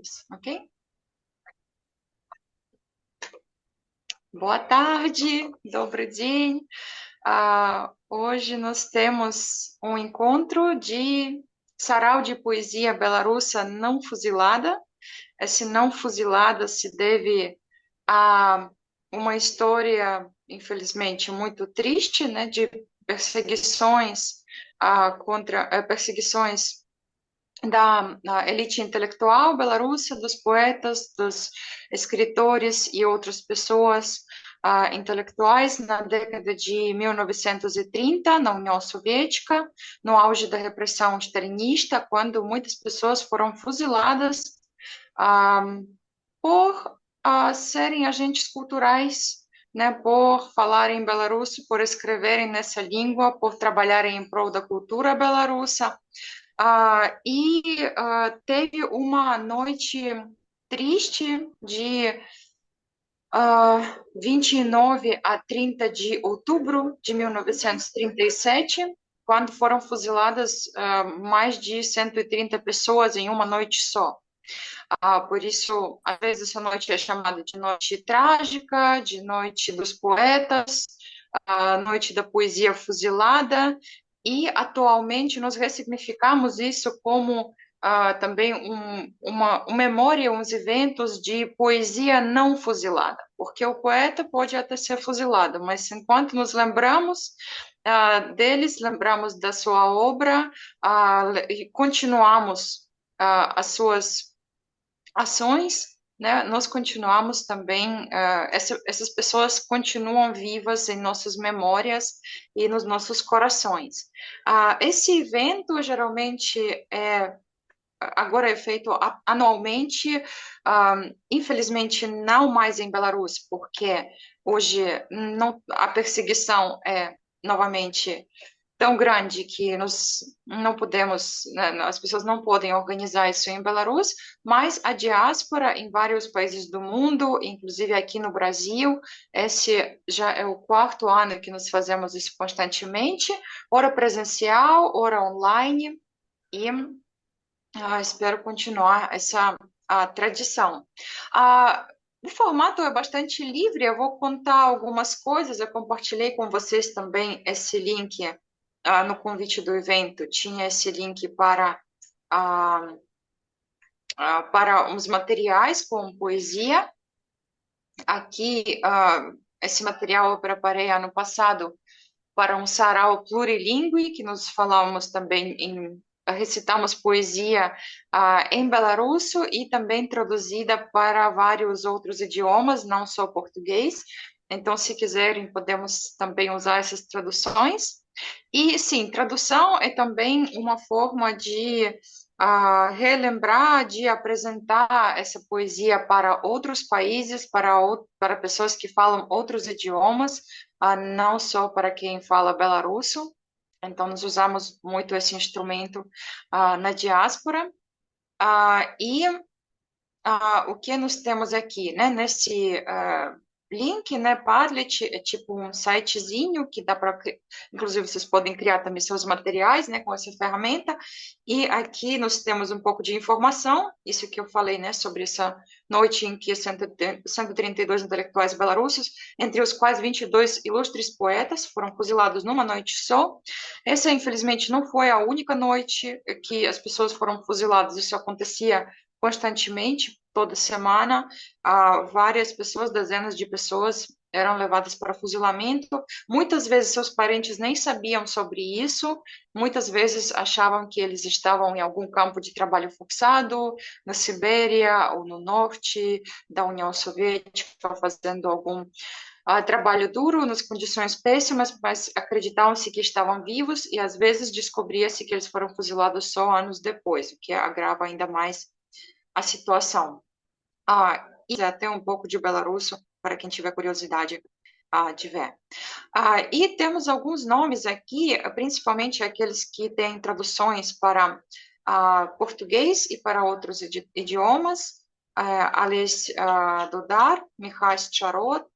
simples, ok? Boa tarde, добрый день. Hoje nós temos um encontro de sarau de poesia belarussa não fuzilada. Esse não fuzilada se deve a uma história, infelizmente, muito triste, né, de perseguições contra perseguições da elite intelectual belarussa, dos poetas, dos escritores e outras pessoas intelectuais na década de 1930, na União Soviética, no auge da repressão stalinista, quando muitas pessoas foram fuziladas ah, por serem agentes culturais, né, por falarem belarusso, por escreverem nessa língua, por trabalharem em prol da cultura belarussa. Teve uma noite triste de 29 a 30 de outubro de 1937, quando foram fuziladas mais de 130 pessoas em uma noite só. Por isso, às vezes, essa noite é chamada de noite trágica, de noite dos poetas, a noite da poesia fuzilada, e atualmente nós ressignificamos isso como também uma memória, uns eventos de poesia não fuzilada, porque o poeta pode até ser fuzilado, mas enquanto nos lembramos deles, lembramos da sua obra, e continuamos as suas ações, né, nós continuamos também, essas pessoas continuam vivas em nossas memórias e nos nossos corações. Esse evento geralmente agora é feito anualmente, infelizmente não mais em Belarus, porque hoje não, a perseguição é novamente tão grande que nós não podemos, né, as pessoas não podem organizar isso em Belarus, mas a diáspora em vários países do mundo, inclusive aqui no Brasil, esse já é o quarto ano que nós fazemos isso constantemente, ora presencial, ora online, e espero continuar essa tradição. O formato é bastante livre, eu vou contar algumas coisas, eu compartilhei com vocês também esse link no convite do evento, tinha esse link ah, para uns materiais com poesia. Aqui, esse material eu preparei ano passado para um sarau plurilingue, que nós falamos também recitamos poesia em belarusso e também traduzida para vários outros idiomas, não só português. Então, se quiserem, podemos também usar essas traduções. E, sim, tradução é também uma forma de relembrar, de apresentar essa poesia para outros países, para pessoas que falam outros idiomas, não só para quem fala belarusso. Então, nós usamos muito esse instrumento na diáspora. O que nós temos aqui, né? Nesse link, né? Padlet é tipo um sitezinho que dá para, inclusive, vocês podem criar também seus materiais, né? Com essa ferramenta. E aqui nós temos um pouco de informação, isso que eu falei, né? Sobre essa noite em que 132 intelectuais belarussos, entre os quais 22 ilustres poetas, foram fuzilados numa noite só. Essa, infelizmente, não foi a única noite que as pessoas foram fuziladas. Isso acontecia constantemente, toda semana, várias pessoas, dezenas de pessoas eram levadas para fuzilamento. Muitas vezes seus parentes nem sabiam sobre isso, muitas vezes achavam que eles estavam em algum campo de trabalho forçado, na Sibéria ou no norte da União Soviética, fazendo algum trabalho duro, nas condições péssimas, mas acreditavam-se que estavam vivos e às vezes descobria-se que eles foram fuzilados só anos depois, o que agrava ainda mais a situação. E até um pouco de belarusso, para quem tiver curiosidade de ver. E temos alguns nomes aqui, principalmente aqueles que têm traduções para português e para outros idiomas. Ales Dodar, Mikhail Charot,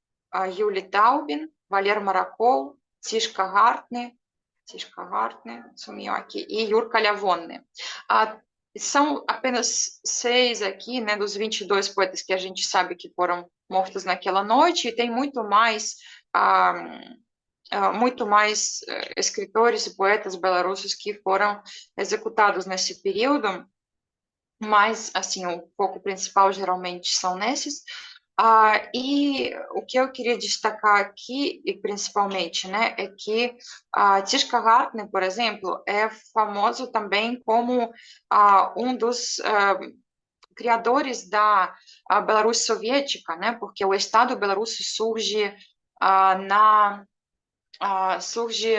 Yuli Taubin, Valer Marakov, Tishka Hartne, sumiu aqui, e Yurka Lavonne. são apenas 6 aqui, né, dos 22 poetas que a gente sabe que foram mortos naquela noite, e tem ah, muito mais escritores e poetas belarussos que foram executados nesse período, mas, assim, o foco principal geralmente são nesses. E o que eu queria destacar aqui, e principalmente, né, é que Tishka Hartner, por exemplo, é famoso também como um dos criadores da Belarus soviética, né, porque o Estado belarusso surge surge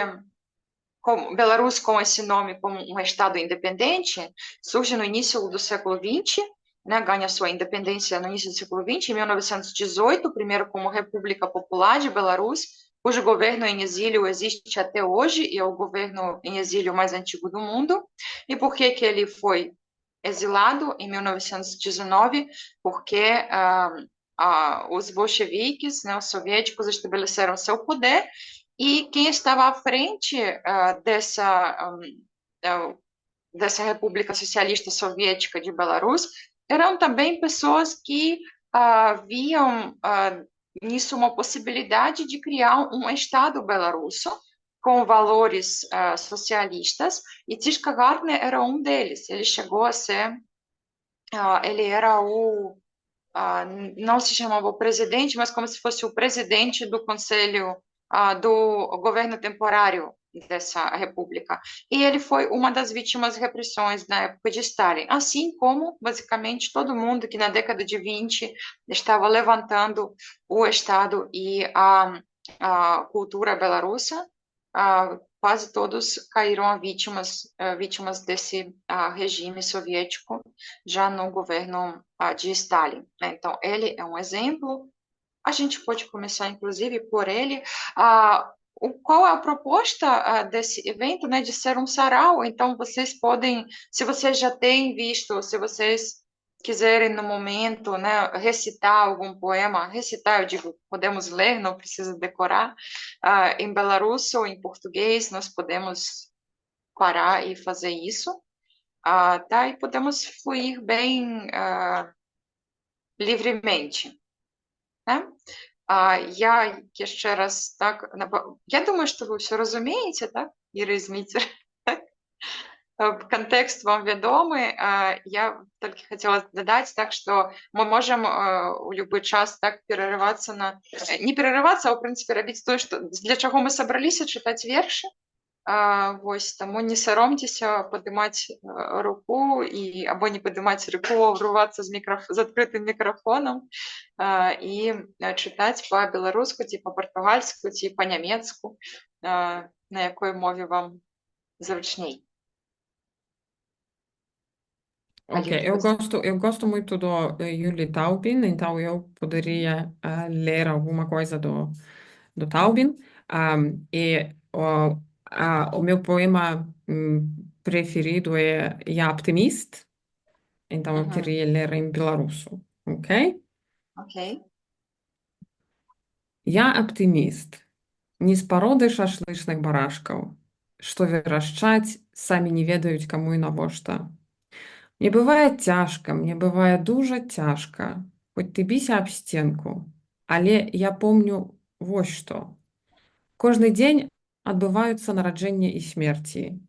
Belarus com esse nome como um estado independente, surge no início do século XX, né, ganha sua independência no início do século XX, em 1918, primeiro como República Popular de Belarus, cujo governo em exílio existe até hoje e é o governo em exílio mais antigo do mundo. E por que que ele foi exilado em 1919? Porque os bolcheviques, né, os soviéticos, estabeleceram seu poder e quem estava à frente dessa República Socialista Soviética de Belarus eram também pessoas que viam nisso uma possibilidade de criar um Estado belarusso com valores socialistas, e Tishka Gardner era um deles. Ele chegou a ser, ele era não se chamava o presidente, mas como se fosse o presidente do conselho do governo temporário dessa república. E ele foi uma das vítimas de repressões na época de Stalin, assim como, basicamente, todo mundo que na década de 20 estava levantando o Estado e a cultura belarussa, quase todos caíram vítimas desse regime soviético já no governo de Stalin, né? Então, ele é um exemplo. A gente pode começar, inclusive, por ele. Qual é a proposta desse evento, né, de ser um sarau? Então, vocês podem, se vocês já têm visto, se vocês quiserem no momento, né, recitar algum poema, recitar, eu digo, podemos ler, não precisa decorar, em belarusso ou em português, nós podemos parar e fazer isso, tá? E podemos fluir bem livremente, né? Я ще раз так, я думаю, що ви все розумієте, так, Іра Зміцер? Контекст вам відомий. Я тільки хотіла додати, так, що ми можемо у будь-який час так перериватися не перериватися, а, в принципі, робити то, що, для чого ми собралися, читати вірші. Вось, таму не саромцеся падымаць руку і або не падымаць руку, а ўрывацца з адкрытым мікрафонам і чытаць па-беларуску ці па-партугальску ці па-нямецку, на якой мове вам зручней. Ok, eu gosto muito do Yuli Taubin, então eu poderia ler alguma coisa do Taubin. O meu poema preferido é Я оптимист, então eu queria ler em белорусу, ok? Окей. Я аптыміст, не з пароды шашлычных барашкаў, што верашчаць самі не ведаюць каму і навошта. Мне бывае цяжка, мне бывае дужа цяжка, хоць ты біся аб сценку, але я помню вось што. Кожны дзень адбываюцца нараджэнне і смерці.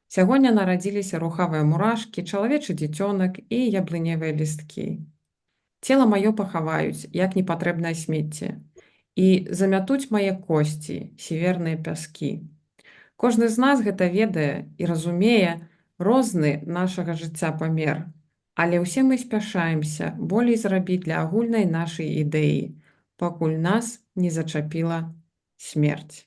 Сягоння нарадзіліся рухавыя мурашкі, чалавечы дзіцёнак і яблыневыя лісткі. Цела маё пахаваюць, як непатрэбнае смецце, і замятуць мае косці, сіверныя пяскі. Кожны з нас гэта ведае і разумее розны нашага жыцця памер, але ўсе мы спяшаемся болей зрабіць для агульнай нашай ідэі, пакуль нас не зачапіла смерць.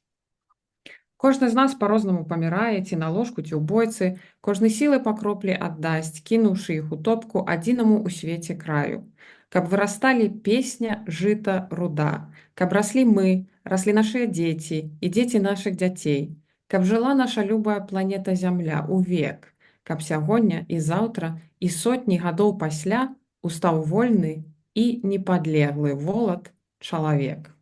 Кожны з нас па-рознаму памірае, ці на ложку, ці ў бойцы, кожны сілы па кроплі аддасць, кінуўшы іх у топку адзінаму ў свеце краю. Каб вырасталі песня, жыта, руда, каб раслі мы, раслі нашыя дзеці і дзеці нашых дзяцей, каб жыла наша любая планета Зямля увек, каб сягоння і заўтра і сотні гадоў пасля устаў вольны і непадлеглы волат чалавек.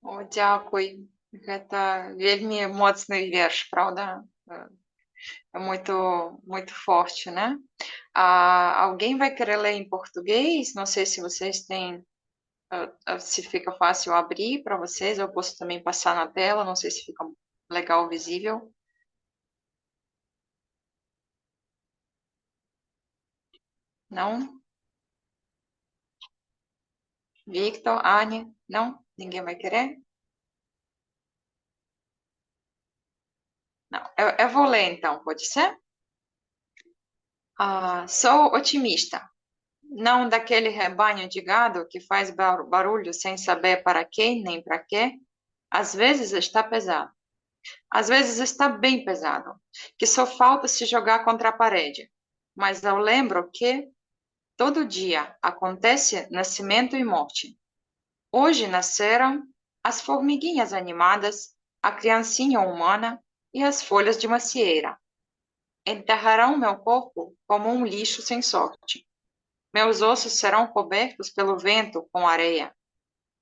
О, дзякуй. Гэта вельмі моцны верш, праўда? É muito forte, né? Alguém vai querer ler em português? Não sei se vocês têm, se fica fácil abrir para vocês. Eu posso também passar na tela, não sei se fica legal visível. Não? Victor, Anne? Não? Ninguém vai querer? Não. Eu vou ler então, pode ser? Sou otimista. Não daquele rebanho de gado que faz barulho sem saber para quê nem para quê. Às vezes está pesado. Às vezes está bem pesado, que só falta se jogar contra a parede. Mas eu lembro que todo dia acontece nascimento e morte. Hoje nasceram as formiguinhas animadas, a criancinha humana e as folhas de macieira. Enterrarão meu corpo como um lixo sem sorte. Meus ossos serão cobertos pelo vento com areia.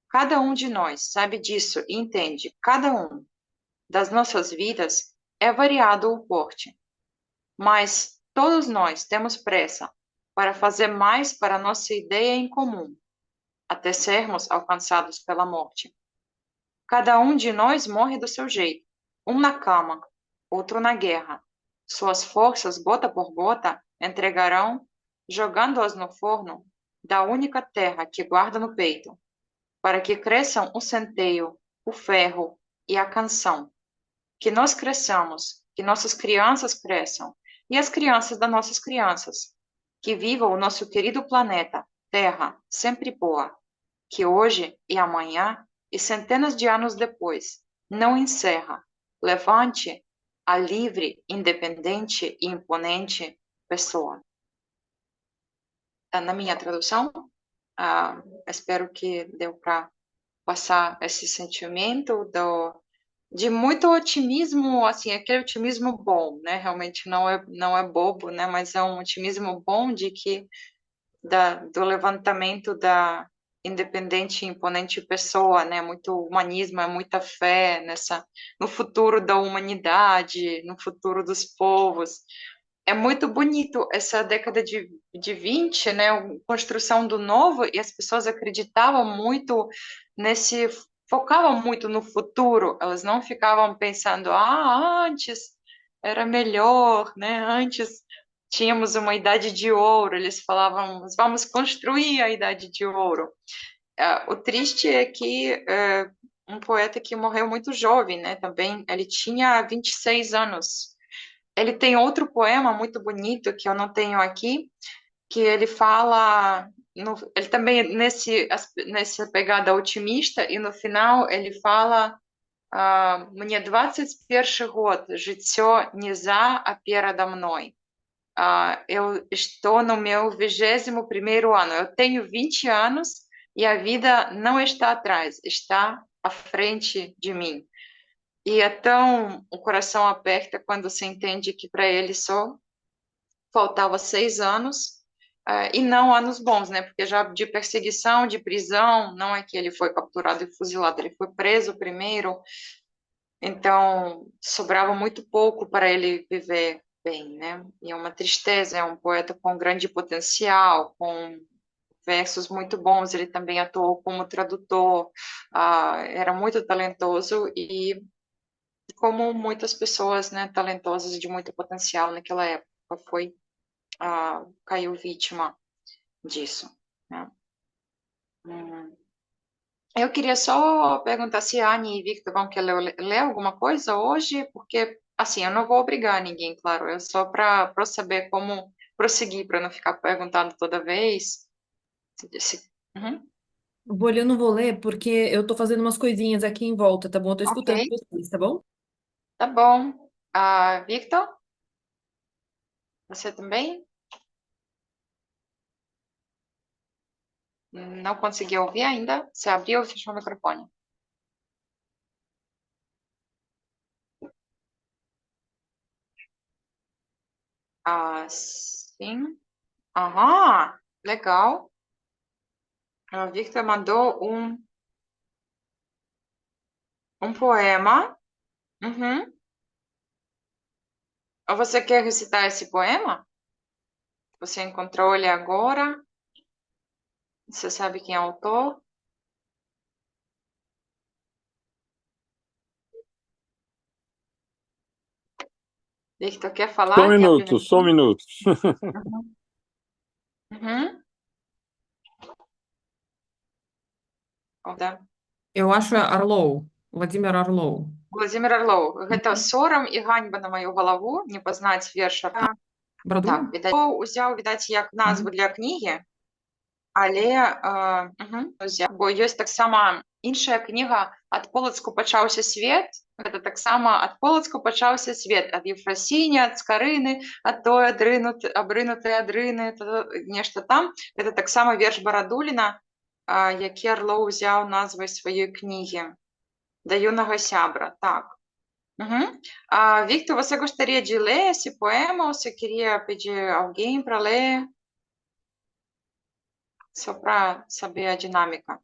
Cada um de nós sabe disso e entende, cada um das nossas vidas é variado o porte, mas todos nós temos pressa para fazer mais para nossa ideia em comum, até sermos alcançados pela morte. Cada um de nós morre do seu jeito, um na cama, outro na guerra. Suas forças, gota por gota, entregarão, jogando-as no forno da única terra que guarda no peito, para que cresçam o centeio, o ferro e a canção. Que nós cresçamos, que nossas crianças cresçam, e as crianças das nossas crianças. Que viva o nosso querido planeta, Terra, sempre boa, que hoje e amanhã e centenas de anos depois não encerra, levante a livre, independente e imponente pessoa. Na minha tradução, espero que deu para passar esse sentimento de muito otimismo, assim, aquele otimismo bom, né? Realmente não é bobo, né? Mas é um otimismo bom de que do levantamento da independente e imponente pessoa, né? Muito humanismo, é muita fé no futuro da humanidade, no futuro dos povos. É muito bonito essa década de 20, né? A construção do novo, e as pessoas acreditavam muito nesse, focavam muito no futuro, elas não ficavam pensando, antes era melhor, né? Antes tínhamos uma idade de ouro, eles falavam, vamos construir a idade de ouro. O triste é que um poeta que morreu muito jovem, né? Também, ele tinha 26 anos. Ele tem outro poema muito bonito que eu não tenho aqui, que ele fala, ele também nessa pegada otimista, e no final ele fala «Мне 21 год, життя не за передо мной». Eu estou no meu 21º ano, eu tenho 20 anos e a vida não está atrás, está à frente de mim. E então o coração aperta quando você entende que para ele só faltava 6 anos, e não anos bons, né? Porque já de perseguição, de prisão, não é que ele foi capturado e fuzilado, ele foi preso primeiro, então sobrava muito pouco para ele viver bem, né? E é uma tristeza, é um poeta com grande potencial, com versos muito bons, ele também atuou como tradutor, era muito talentoso e como muitas pessoas, né, talentosas de muito potencial naquela época, caiu vítima disso, né? Hum. Eu queria só perguntar se a Anne e Victor vão querer ler alguma coisa hoje, porque, assim, eu não vou obrigar ninguém, claro, é só para saber como prosseguir, para não ficar perguntando toda vez. Uhum. Bolha, eu não vou ler porque eu tô fazendo umas coisinhas aqui em volta, tá bom? Eu tô Ok, escutando vocês, tá bom? tá bom. Victor, você também? Não conseguiu ouvir ainda? Você abriu ou fechou o microfone? Sim. Aham, legal. A Victor mandou um poema. Uhum. Ou você quer recitar esse poema? Você encontrou ele agora? Você sabe quem é o autor? Victor, quer Só um falar? Quer minuto, só um apresentar? minuto. Uhum. Uhum. Да. Eu acho é Орлов, Владимир Орлов. Владимир Орлов. Гэта сорам і ганьба на маю галаву не пазнаць верш Артема. Так, Брадулін? відаць, узяў, відаць, як назву Мгм. для кнігі, але узяў. Бо ёсць таксама іншая кніга «Ад полацку пачаўся свет». Гэта таксама «Ад полацку пачаўся свет». Ад Ефрасіні, ад Скарыны, ад той абрынутай адрыны, нешта там. Гэта таксама верш Барадуліна, які Арлоў узяў назвай сваёй кнігі. Da юнага сябра, так. Uhum. Victor, você gostaria de ler esse poema ou você queria pedir alguém para ler? Só para saber a dinâmica.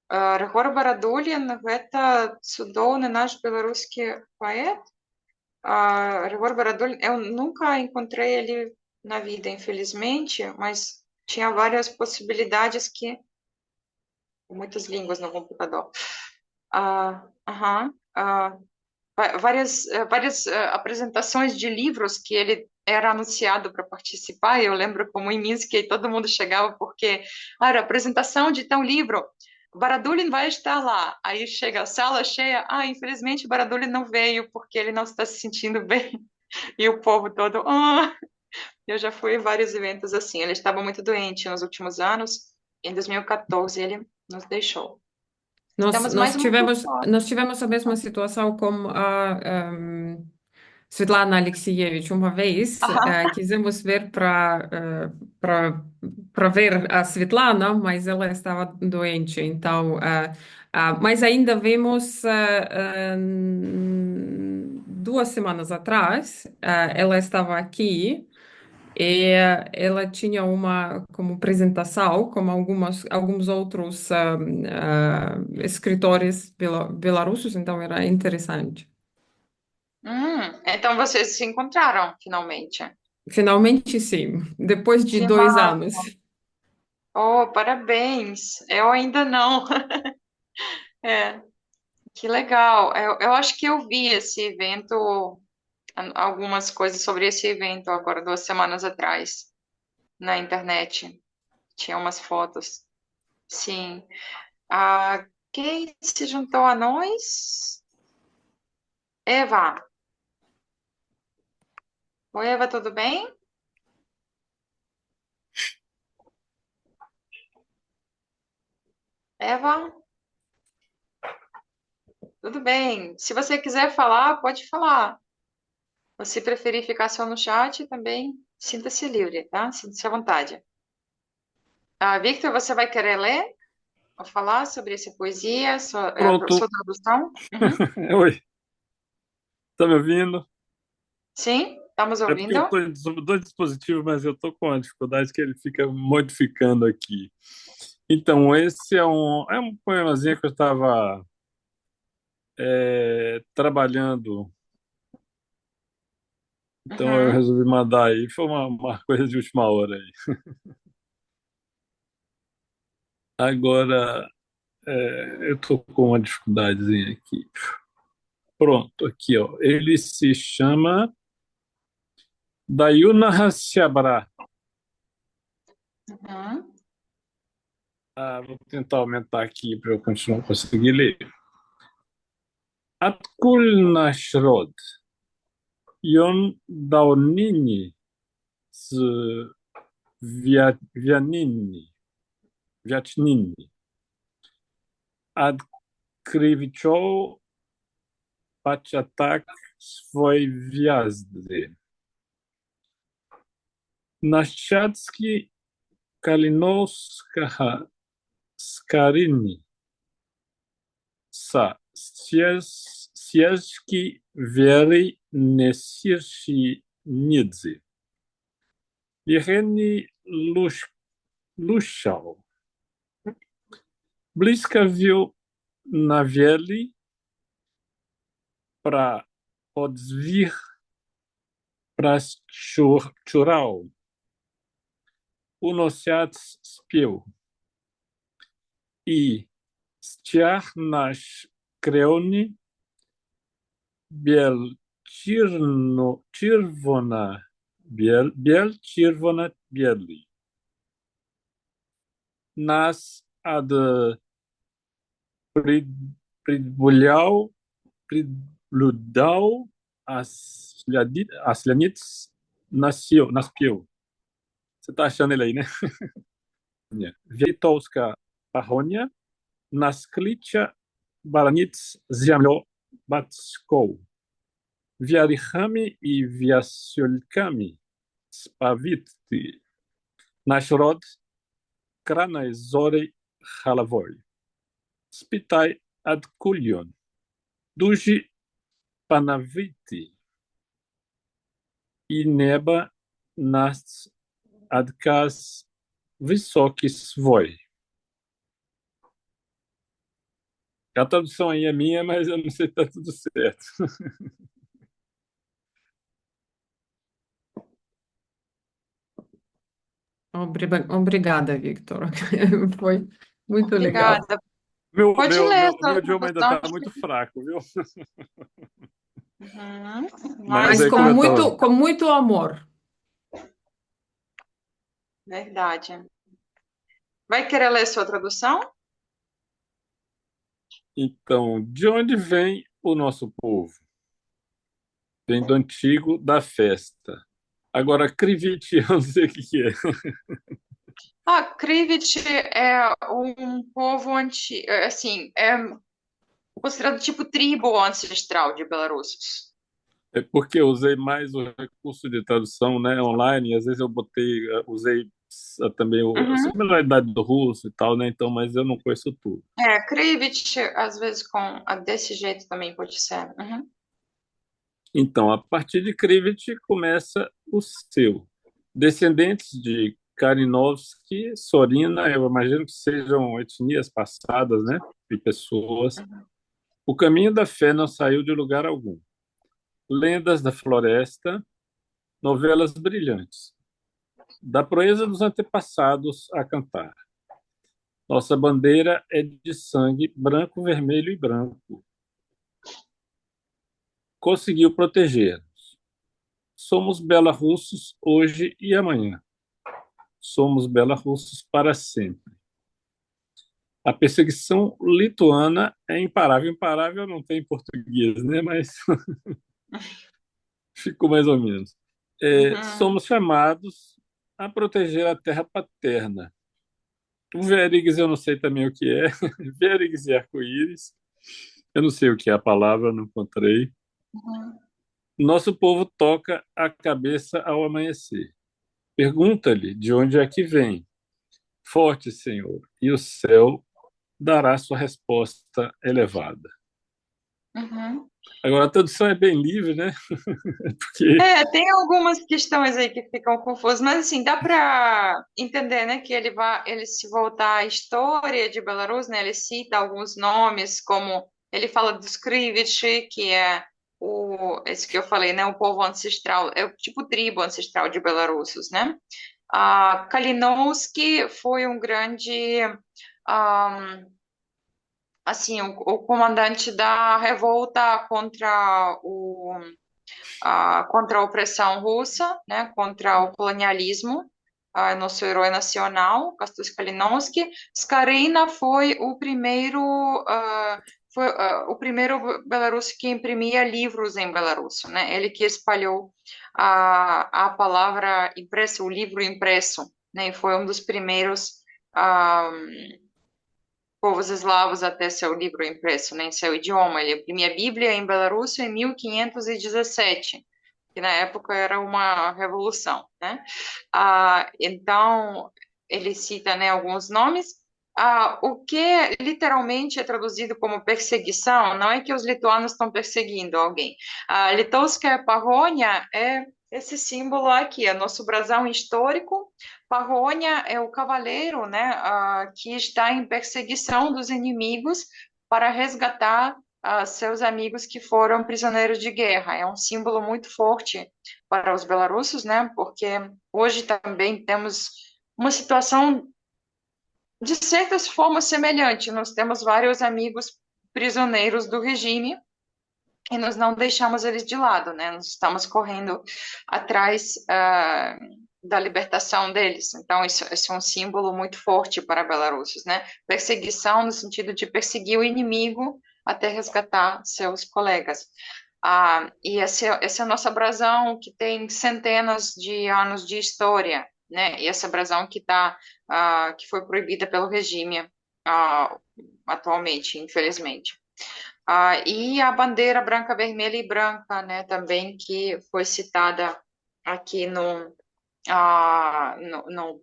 Рыгор Барадулін гэта цудоўны наш беларускі паэт. Rigor Baradulin, eu nunca encontrei ele na vida, infelizmente, mas tinha várias possibilidades que muitas línguas no computador. Várias apresentações de livros que ele era anunciado para participar. Eu lembro como em Minsk todo mundo chegava porque era apresentação de tal livro. Baradulin vai estar lá. Aí chega a sala cheia. Infelizmente Baradulin não veio porque ele não está se sentindo bem. E o povo todo. Eu já fui em vários eventos assim. Ele estava muito doente nos últimos anos. Em 2014 ele nos deixou. Nós, Temos nós mais uma tivemos, pessoa. nós tivemos a mesma situação com a Svetlana Alexievich. Uma vez quisemos ver para ver a Svetlana, mas ela estava doente. Então, mas ainda vimos 2 semanas atrás, ela estava aqui. E ela tinha uma como apresentação, como alguns outros escritores belarussos, então era interessante. Então vocês se encontraram finalmente. Finalmente, sim, depois de Que 2 anos. Oh, parabéns! Eu ainda não. É, que legal. Eu acho que eu vi esse evento, algumas coisas sobre esse evento agora, 2 semanas atrás, na internet. Tinha umas fotos. Sim. Quem se juntou a nós? Eva. Oi, Eva, tudo bem? Eva? Tudo bem. Se você quiser falar, pode falar. Ou se preferir ficar só no chat, também sinta-se livre, tá? Sinta-se à vontade. Victor, você vai querer ler ou falar sobre essa poesia, sua Pronto. tradução? Uhum. Oi, tá me ouvindo? Sim, estamos É porque eu ouvindo. estou sobre dois dispositivos, mas eu estou com a dificuldade que ele fica modificando aqui. Então, esse é um poemazinho que eu estava trabalhando. Então, eu Uhum. resolvi mandar aí. Foi uma coisa de última hora aí. Agora, eu estou com uma dificuldadezinha aqui. Pronto, aqui, ó. Ele se chama Dayuna Hasyabra. Uhum. Vou tentar aumentar aqui para eu continuar conseguir ler. Atkul Nashrod Yon Daunini z Viatnini Odkrywał początek swojej wjazdy. Naszczadki Kalinowska Skaryni sa ścieżki wiery nesirsi nidzy. Jecheni luszał. Bliskawił na wieli para podes vir para Churał. Unosiac spiał i stiach nasz kreoni czerwona bieli. Nas ad pridludał Aslanic naspiał. Você tá achando ele aí, né? Wietowska Pachonia, Nasklicia Baranic Ziamlo Batskow, Wiarychami i Wiasiolkami Spawitty, nasz rod Kranaj Zory Halawoj, Spitaj ad Kulion, Duży Panawity i Neba nas adkas wysoki swój. A tradução aí é minha, mas eu não sei se está tudo certo. Obrigada, Victor. Foi muito legal. Obrigada. Meu Pode ler essa meu idioma ainda tradução. está muito fraco, viu? Uhum. Mas Mas é com como eu muito, tô. com muito amor. Verdade. Vai querer ler sua tradução? Então, de onde vem o nosso povo? Vem do antigo da festa. Agora, Krivit, eu não sei o que é. Krivit é um povo assim, é considerado tipo tribo ancestral de belarussos. É porque eu usei mais o recurso de tradução, né, online, e às vezes eu usei também a Uhum. similaridade do russo e tal, né, então, mas eu não conheço tudo. Krivit, às vezes desse jeito também pode ser. Uhum. Então, a partir de Krivit começa o seu. Descendentes de Karinovsky, Sorina, eu imagino que sejam etnias passadas, né, de pessoas. O caminho da fé não saiu de lugar algum. Lendas da floresta, novelas brilhantes. Da proeza dos antepassados a cantar. Nossa bandeira é de sangue branco, vermelho e branco. Conseguiu proteger-nos. Somos belarussos hoje e amanhã. Somos belarussos para sempre. A perseguição lituana é imparável. Imparável não tem em português, né? Mas ficou mais ou menos. Somos chamados a proteger a terra paterna. O Vérigues eu não sei também o que é. Vérigues e arco-íris. Eu não sei o que é a palavra, não encontrei. Nosso povo toca a cabeça ao amanhecer. Pergunta-lhe de onde é que vem. Forte, Senhor, e o céu dará sua resposta elevada. Uhum. Agora, a tradução é bem livre, né? Porque... tem algumas questões aí que ficam confusas, mas assim, dá para entender, né, que ele se voltar à história de Belarus, né, ele cita alguns nomes, como ele fala do Skrivich, que é esse que eu falei, né, o povo ancestral, é o tipo tribo ancestral de belarussos, né? Kalinowski foi um grande assim, o comandante da revolta contra a opressão russa, né, contra o colonialismo, nosso herói nacional, Kastus Kalinowski. Skarina foi o primeiro belarusso que imprimia livros em belarusso, né? Ele que espalhou a palavra impressa, o livro impresso, né? E foi um dos primeiros povos eslavos a ter seu livro impresso, né, em seu idioma. Ele imprimia a Bíblia em belarusso em 1517, que na época era uma revolução, né? Então, ele cita, né, alguns nomes. O que literalmente é traduzido como perseguição não é que os lituanos estão perseguindo alguém. A Litovskaya Pahonia é esse símbolo aqui, é nosso brasão histórico. Pahonia é o cavaleiro, né, que está em perseguição dos inimigos para resgatar seus amigos que foram prisioneiros de guerra. É um símbolo muito forte para os belarussos, né? Porque hoje também temos uma situação de certas formas semelhante. Nós temos vários amigos prisioneiros do regime e nós não deixamos eles de lado, né? Nós estamos correndo atrás da libertação deles. Então, isso é um símbolo muito forte para belarussos, né? Perseguição no sentido de perseguir o inimigo até resgatar seus colegas. E essa é a nossa brasão, que tem centenas de anos de história, né? E essa brasão que foi proibida pelo regime atualmente, infelizmente. E a bandeira branca, vermelha e branca, né, também, que foi citada aqui no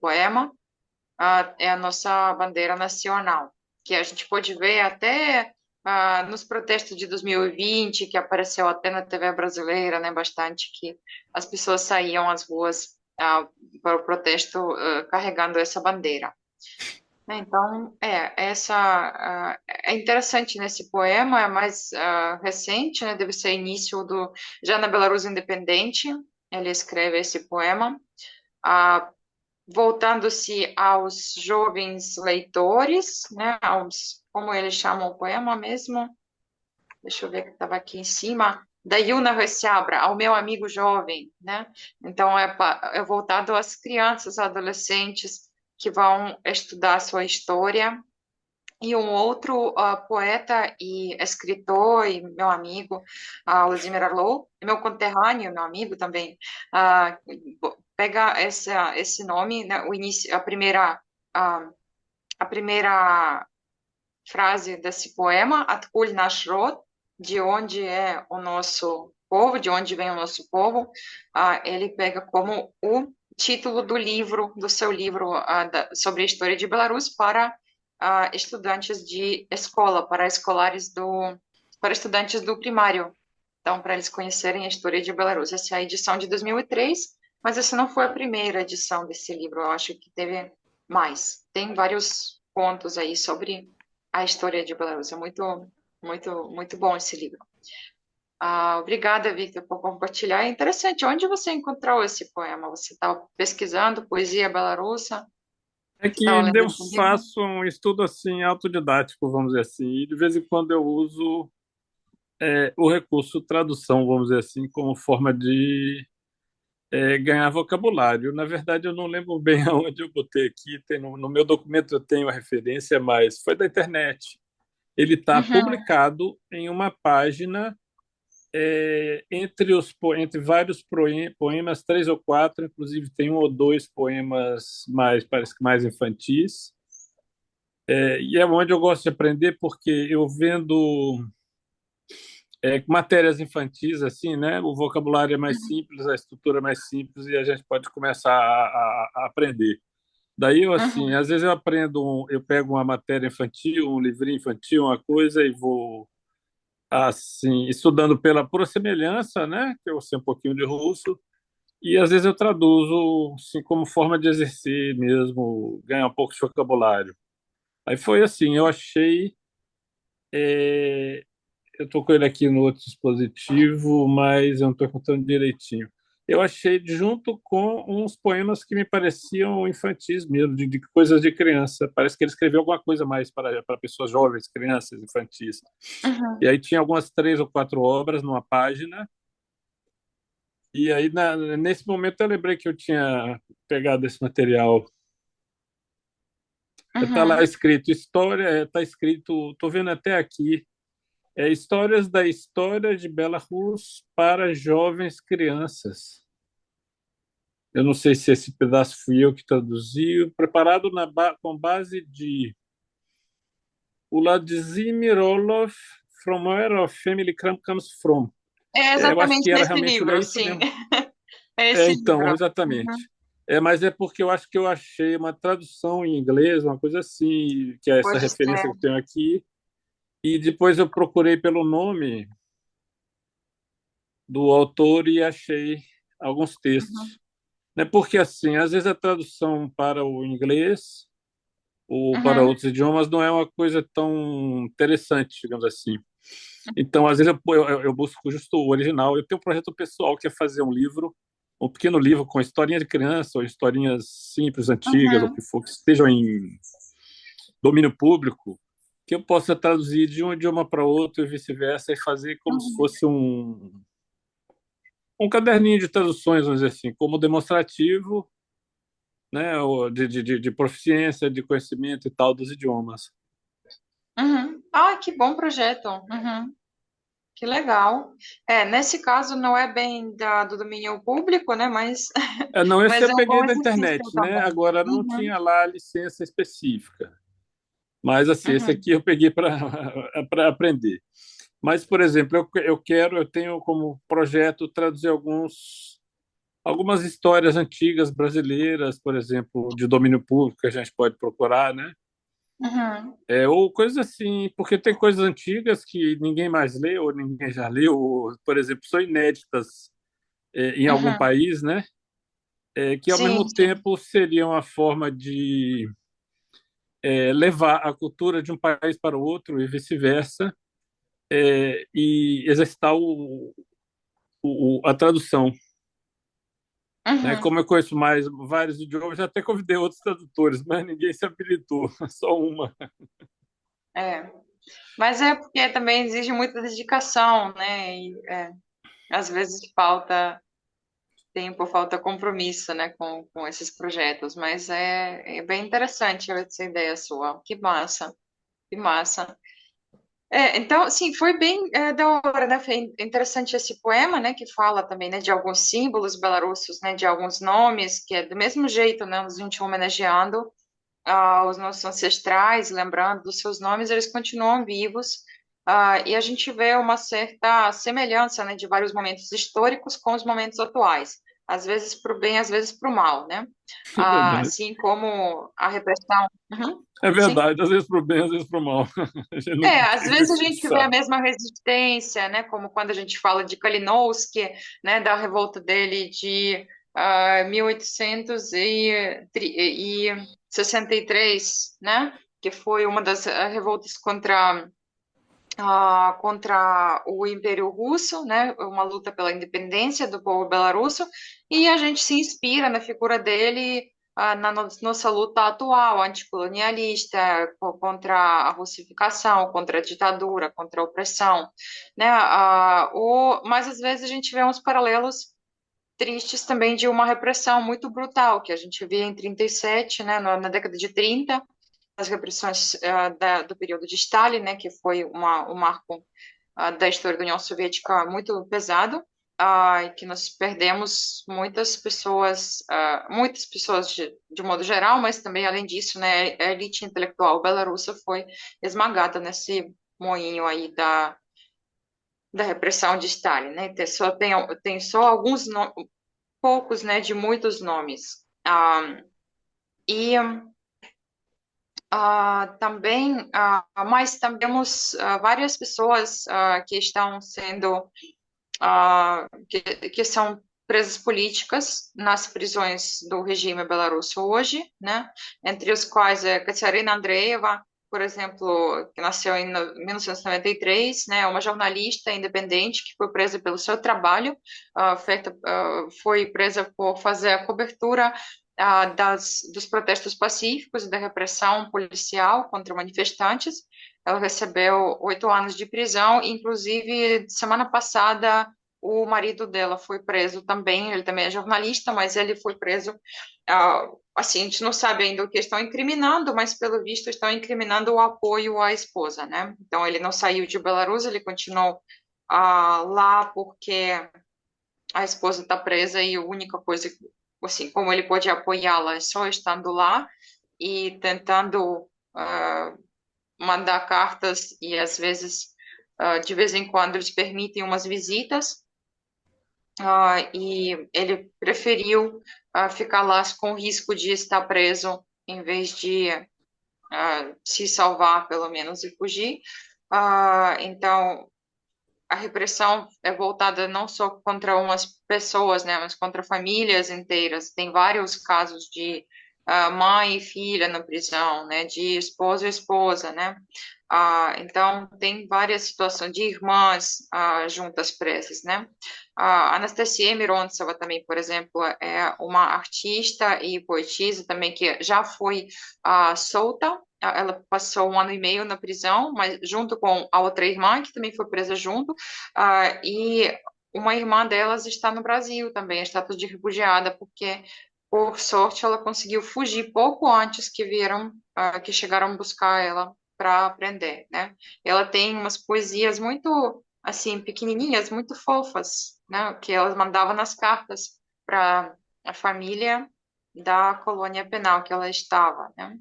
poema, é a nossa bandeira nacional, que a gente pode ver até nos protestos de 2020, que apareceu até na TV brasileira, né, bastante, que as pessoas saíam às ruas para o protesto carregando essa bandeira. Então, é interessante nesse poema, é mais recente, né? Deve ser início já na Belarus independente, ele escreve esse poema, voltando-se aos jovens leitores, né? Como eles chamam o poema mesmo? Deixa eu ver que estava aqui em cima. Da Yuna Reciabra, ao meu amigo jovem, né? Então, é voltado às crianças, adolescentes, que vão estudar sua história. E um outro poeta e escritor e meu amigo, Vladimir Arlov, meu conterrâneo, meu amigo também, pega esse nome, né, o início, a primeira frase desse poema, Atkul nash rod, de onde é o nosso povo, de onde vem o nosso povo, ele pega como o título do seu livro sobre a história de Belarus para estudantes de escola, para estudantes do primário. Então, para eles conhecerem a história de Belarus. Essa é a edição de 2003, mas essa não foi a primeira edição desse livro, eu acho que teve mais. Tem vários pontos aí sobre a história de Belarus. É muito, muito, muito bom esse livro. Obrigada, Victor, por compartilhar. É interessante. Onde você encontrou esse poema? Você estava pesquisando poesia belarusa? É Você estava que lendo eu esse livro? faço um estudo assim autodidático, vamos dizer assim, e de vez em quando eu uso o recurso tradução, vamos dizer assim, como forma de ganhar vocabulário. Na verdade, eu não lembro bem aonde eu botei aqui, no meu documento eu tenho a referência, mas foi da internet. Ele está Uhum, publicado em uma página entre vários poemas, três ou quatro, inclusive tem um ou dois poemas parece que mais infantis. E é onde eu gosto de aprender, porque eu vendo matérias infantis, assim, né? O vocabulário é mais uhum, simples, a estrutura é mais simples e a gente pode começar a aprender. Daí, eu, assim, uhum, às vezes eu pego uma matéria infantil, um livrinho infantil, uma coisa, e vou, assim, estudando por semelhança, né? Que eu sei um pouquinho de russo, e às vezes eu traduzo, assim, como forma de exercer mesmo, ganhar um pouco de vocabulário. Aí foi assim, eu achei. é, eu estou com ele aqui no outro dispositivo, mas eu não estou contando direitinho. Eu achei junto com uns poemas que me pareciam infantis mesmo, de coisas de criança. Parece que ele escreveu alguma coisa mais para pessoas jovens, crianças, infantis. E uhum, aí tinha algumas três ou quatro obras numa página. E aí, nesse momento, eu lembrei que eu tinha pegado esse material. Está lá uhum. escrito história, está escrito, estou vendo até aqui, histórias da história de Belarus para jovens crianças. Eu não sei se esse pedaço fui eu que traduzi, preparado com base de Vladimir Orlov, From Where Our Family Comes From. É Eu acho exatamente que era nesse realmente livro, isso sim. mesmo. É esse Então, livro. Uhum. exatamente. Mas é porque eu acho que eu achei uma tradução em inglês, uma coisa assim, que é essa Pode referência ser. que eu tenho aqui. E depois eu procurei pelo nome do autor e achei alguns Uhum, textos. Né? Porque, assim, às vezes a tradução para o inglês ou para uhum, outros idiomas não é uma coisa tão interessante, digamos assim. Então, às vezes, eu busco justo o original. Eu tenho um projeto pessoal que é fazer um livro, um pequeno livro com historinha de criança, ou historinhas simples, antigas, ou o Uhum, que for, que estejam em domínio público, que eu possa traduzir de um idioma para outro e vice-versa, e fazer como se uhum, fosse um caderninho de traduções, vamos dizer assim, como demonstrativo, né, de proficiência, de conhecimento e tal dos idiomas. uhum. Ah, que bom projeto. Uhum. Que legal. É, nesse caso não é bem do domínio público, né? Mas, Não, esse mas eu é um peguei bom da exercício internet, né? também. Agora não Uhum, tinha lá a licença específica. Mas assim, esse uhum, aqui eu peguei para para aprender. Mas, por exemplo, eu tenho como projeto traduzir algumas histórias antigas brasileiras, por exemplo, de domínio público que a gente pode procurar, né? uhum, Ou coisas assim, porque tem coisas antigas que ninguém mais lê ou ninguém já leu, ou, por exemplo, são inéditas em algum uhum. país, né? Que ao Sim, mesmo sim. tempo seriam uma forma de levar a cultura de um país para o outro e vice-versa, e exercitar a tradução. Né? Uhum, Como eu conheço mais vários idiomas, já até convidei outros tradutores, mas ninguém se habilitou, só uma. é. Mas é porque também exige muita dedicação, né? Às vezes falta tempo, falta compromisso, né, com esses projetos. Mas é bem interessante essa ideia sua. Que massa, que massa. Então, sim, foi bem da hora, né? Foi interessante esse poema, né, que fala também, né, de alguns símbolos belarussos, né, de alguns nomes, que é do mesmo jeito, né, a gente homenageando os nossos ancestrais, lembrando dos seus nomes, eles continuam vivos. E a gente vê uma certa semelhança, né, de vários momentos históricos com os momentos atuais, às vezes para o bem, às vezes para o mal, né? É verdade. Assim como a repressão. Uhum, É sim. verdade, às vezes para o bem, às vezes para o mal. A gente nunca Às vezes a gente vê a sabe. mesma resistência, né, como quando a gente fala de Kalinowski, né, da revolta dele de 1863, né, que foi uma das revoltas contra o Império Russo, né, uma luta pela independência do povo belarusso, e a gente se inspira na figura dele na nossa luta atual, anticolonialista, contra a russificação, contra a ditadura, contra a opressão, né, mas às vezes a gente vê uns paralelos tristes também de uma repressão muito brutal que a gente via em 37, né, na década de 30, as repressões do período de Stalin, né, que foi um marco da história da União Soviética muito pesado, e que nós perdemos muitas pessoas de modo geral, mas também, além disso, né, a elite intelectual belarussa foi esmagada nesse moinho aí da repressão de Stalin, né, tem só poucos, né, de muitos nomes. E também, mas também temos várias pessoas que estão sendo, que são presas políticas nas prisões do regime belarusso hoje, né? Entre os quais é Katerina Andreeva, por exemplo, que nasceu em 1993, né? Uma jornalista independente que foi presa pelo seu trabalho, foi presa por fazer a cobertura dos protestos pacíficos e da repressão policial contra manifestantes. Ela recebeu 8 anos de prisão, inclusive semana passada o marido dela foi preso também. Ele também é jornalista, mas ele foi preso. Assim, a gente não sabe ainda o que estão incriminando, mas pelo visto estão incriminando o apoio à esposa, né? Então ele não saiu de Belarus, ele continuou lá porque a esposa está presa e a única coisa, assim, como ele pode apoiá-la é só estando lá e tentando mandar cartas e às vezes, de vez em quando, eles permitem umas visitas, e ele preferiu ficar lá com risco de estar preso em vez de se salvar, pelo menos, e fugir. Então, a repressão é voltada não só contra umas pessoas, né, mas contra famílias inteiras. Tem vários casos de mãe e filha na prisão, né, de esposo e esposa, né, então tem várias situações de irmãs juntas presas, né. A Anastasia Mirontseva também, por exemplo, é uma artista e poetisa também que já foi solta. Ela passou 1 ano e meio na prisão, mas junto com a outra irmã, que também foi presa junto, e uma irmã delas está no Brasil também, em status de refugiada, porque, por sorte, ela conseguiu fugir pouco antes que vieram, que chegaram buscar ela para prender, né? Ela tem umas poesias muito, assim, pequenininhas, muito fofas, né? Que ela mandava nas cartas para a família da colônia penal que ela estava, né?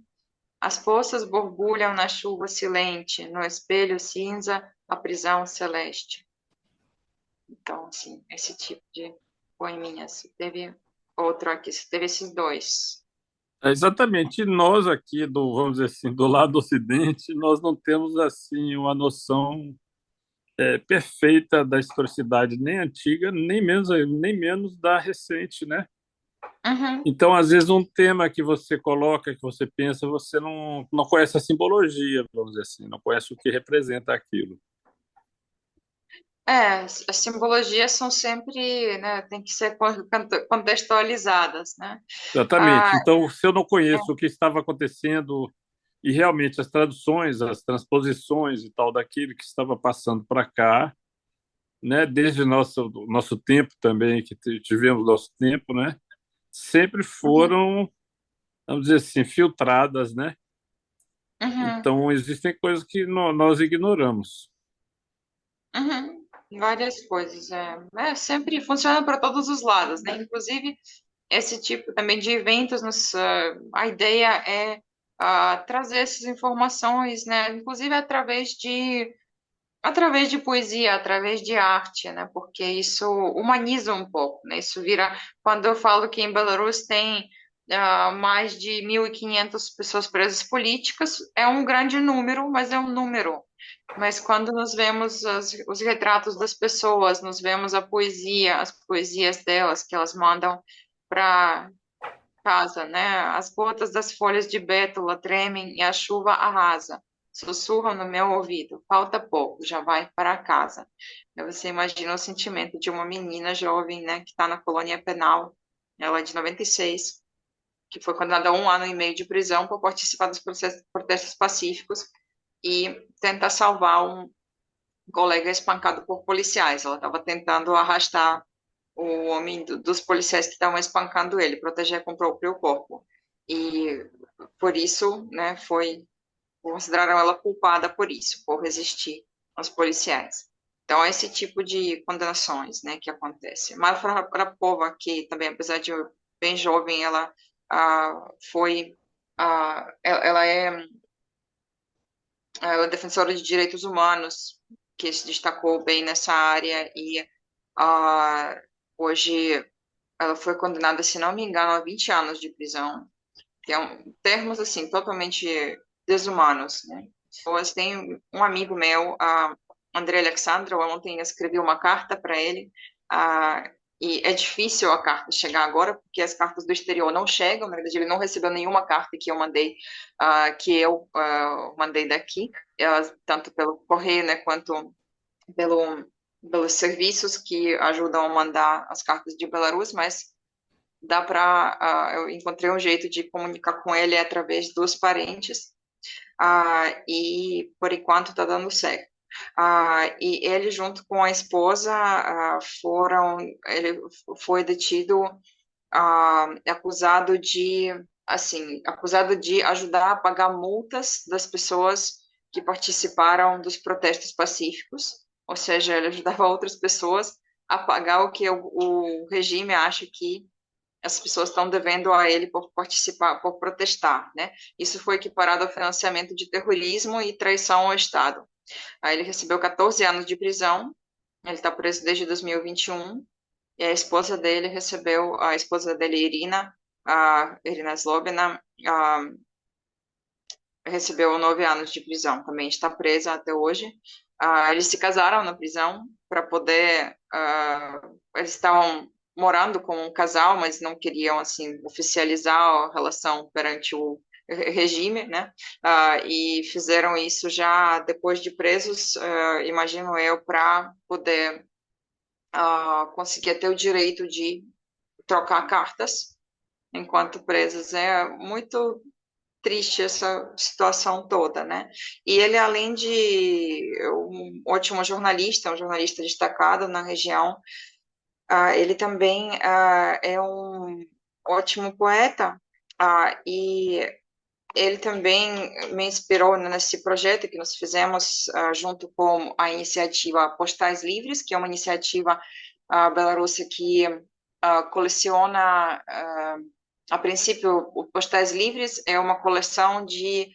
As poças borbulham na chuva silente, no espelho cinza, a prisão celeste. Então, assim, esse tipo de poeminhas. Teve outro aqui, teve esses dois. Exatamente. E nós aqui vamos dizer assim, do lado do Ocidente, nós não temos assim uma noção perfeita da historicidade nem antiga, nem menos da recente, né? Uhum. Então, às vezes, um tema que você coloca, que você pensa, você não conhece a simbologia, vamos dizer assim, não conhece o que representa aquilo. As simbologias são sempre, né, tem que ser contextualizadas, né? Exatamente. Ah, Então, se eu não conheço o que estava acontecendo e realmente as traduções, as transposições e tal daquilo que estava passando para cá, né, desde nosso tempo também, que tivemos nosso tempo, né, sempre uhum, foram, vamos dizer assim, filtradas, né? uhum, Então, existem coisas que nós ignoramos. uhum. Várias coisas. Sempre funciona para todos os lados, né? Inclusive, esse tipo também de eventos, a ideia é trazer essas informações, né? Inclusive através de poesia, através de arte, né? Porque isso humaniza um pouco, né? Isso vira, quando eu falo que em Belarus tem mais de 1.500 pessoas presas políticas, é um grande número, mas é um número. Mas quando nós vemos os retratos das pessoas, nós vemos a poesia, as poesias delas que elas mandam para casa, né? As gotas das folhas de bétula tremem e a chuva arrasa. Sussurram no meu ouvido. Falta pouco, já vai para casa. Aí você imagina o sentimento de uma menina jovem, né, que está na colônia penal. Ela é de 96, que foi condenada a 1 ano e meio de prisão por participar dos protestos pacíficos e tentar salvar um colega espancado por policiais. Ela estava tentando arrastar o homem dos policiais que estavam espancando ele, proteger com o próprio corpo. E por isso, né, consideraram ela culpada por isso, por resistir aos policiais. Então, esse tipo de condenações, né, que acontece. Marfa Rapova, que também, apesar de bem jovem, ela ela é defensora de direitos humanos, que se destacou bem nessa área e hoje ela foi condenada, se não me engano, a 20 anos de prisão, que é termos assim totalmente desumanos, né? Tem um amigo meu, Andrei Alexandrov, ontem eu escrevi uma carta para ele, e é difícil a carta chegar agora, porque as cartas do exterior não chegam, na verdade ele não recebeu nenhuma carta que eu mandei, mandei daqui, tanto pelo correio, né, quanto pelo, pelos serviços que ajudam a mandar as cartas de Belarus, mas eu encontrei um jeito de comunicar com ele através dos parentes, e por enquanto está dando certo. E ele, junto com a esposa, ele foi detido, acusado de ajudar a pagar multas das pessoas que participaram dos protestos pacíficos, ou seja, ele ajudava outras pessoas a pagar o que o regime acha que as pessoas estão devendo a ele por participar, por protestar, né? Isso foi equiparado ao financiamento de terrorismo e traição ao Estado. Aí ele recebeu 14 anos de prisão, ele está preso desde 2021, e a esposa dele, Irina, a Irina Zlobina, recebeu 9 anos de prisão, também está presa até hoje. Eles se casaram na prisão para poder, eles estavam morando como um casal, mas não queriam assim oficializar a relação perante o regime, né? E fizeram isso já depois de presos, imagino eu, para poder conseguir ter o direito de trocar cartas enquanto presos. É muito triste essa situação toda, né? E ele, além de um ótimo jornalista, um jornalista destacado na região, ele também é um ótimo poeta, e ele também me inspirou nesse projeto que nós fizemos junto com a iniciativa Postais Livres, que é uma iniciativa belarussa que coleciona, a princípio, o Postais Livres é uma coleção de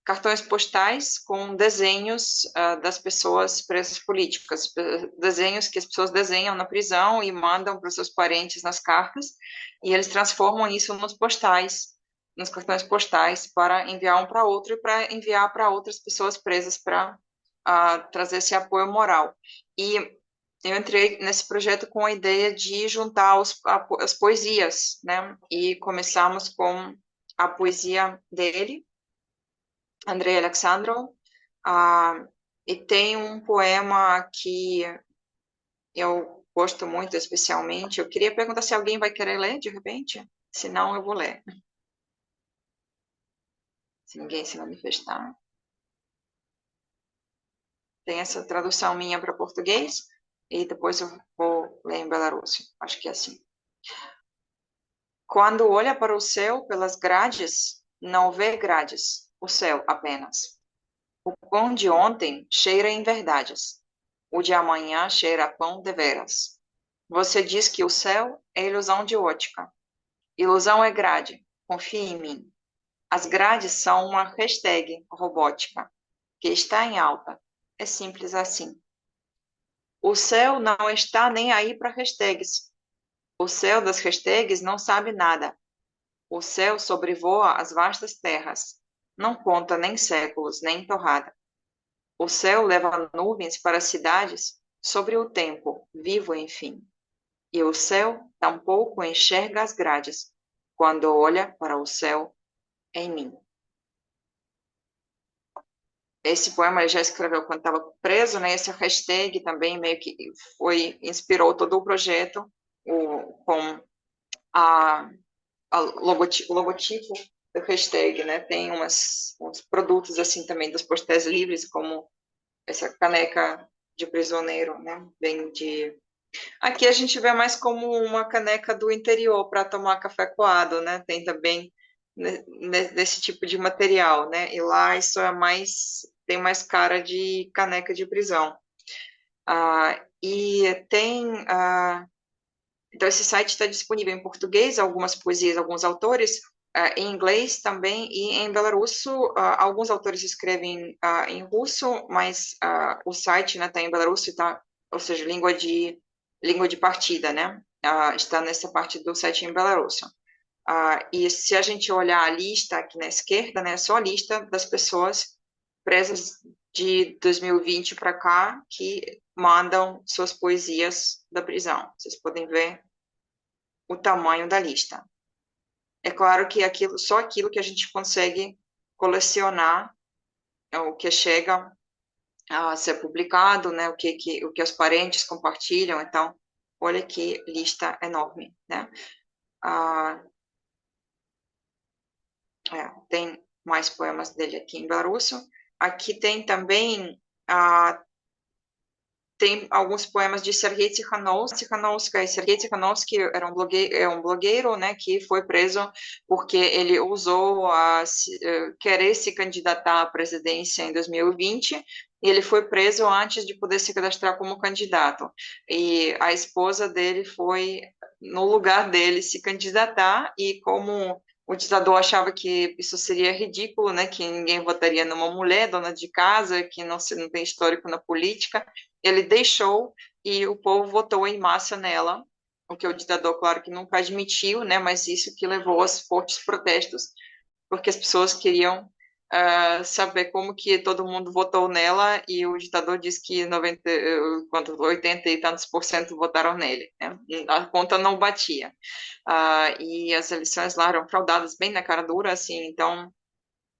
cartões postais com desenhos das pessoas presas políticas, desenhos que as pessoas desenham na prisão e mandam para os seus parentes nas cartas, e eles transformam isso nos postais, nos cartões postais, para enviar um para outro e para enviar para outras pessoas presas para trazer esse apoio moral. E eu entrei nesse projeto com a ideia de juntar as poesias, né? E começamos com a poesia dele, Andrei Alexandrov, e tem um poema que eu gosto muito especialmente. Eu queria perguntar se alguém vai querer ler, de repente. Se não, eu vou ler. Se ninguém se manifestar. Tem essa tradução minha para português, e depois eu vou ler em belaruso. Acho que é assim. Quando olha para o céu pelas grades, não vê grades, o céu apenas. O pão de ontem cheira em verdades. O de amanhã cheira a pão deveras. Você diz que o céu é ilusão de ótica. Ilusão é grade, confie em mim. As grades são uma hashtag robótica, que está em alta. É simples assim. O céu não está nem aí para hashtags. O céu das hashtags não sabe nada. O céu sobrevoa as vastas terras. Não conta nem séculos, nem torrada. O céu leva nuvens para as cidades sobre o tempo, vivo enfim. E o céu tampouco enxerga as grades, quando olha para o céu em mim. Esse poema ele já escreveu quando estava preso, né? Esse hashtag também meio que inspirou todo o projeto, com o logotipo do hashtag, né? Tem uns produtos assim também dos postais livres, como essa caneca de prisioneiro, né? Aqui a gente vê mais como uma caneca do interior para tomar café coado, né? Tem também desse tipo de material, né? E lá isso tem mais cara de caneca de prisão. E então esse site está disponível em português, algumas poesias, alguns autores, em inglês também, e em belarusso, alguns autores escrevem em russo, mas o site, né, está em belarusso, ou seja, língua de partida, né, está nessa parte do site em belarusso. E se a gente olhar a lista aqui na esquerda, né, é só a lista das pessoas presas de 2020 para cá que mandam suas poesias da prisão. Vocês podem ver o tamanho da lista. É claro que só aquilo que a gente consegue colecionar, o que chega a ser publicado, né, o que os parentes compartilham. Então, olha que lista enorme, né? Tem mais poemas dele aqui em belarusso. Aqui tem também tem alguns poemas de Sergei Tikhanovsky. Sergei Tikhanovsky era um blogueiro, né, que foi preso porque ele ousou querer se candidatar à presidência em 2020, e ele foi preso antes de poder se cadastrar como candidato. E a esposa dele foi no lugar dele se candidatar, e como o ditador achava que isso seria ridículo, né, que ninguém votaria numa mulher, dona de casa, que não tem histórico na política, ele deixou e o povo votou em massa nela, o que o ditador, claro, que nunca admitiu, né, mas isso que levou aos fortes protestos, porque as pessoas queriam saber como que todo mundo votou nela e o ditador disse que 80 e tantos por cento votaram nele, né? A conta não batia. E as eleições lá eram fraudadas bem na cara dura, assim, então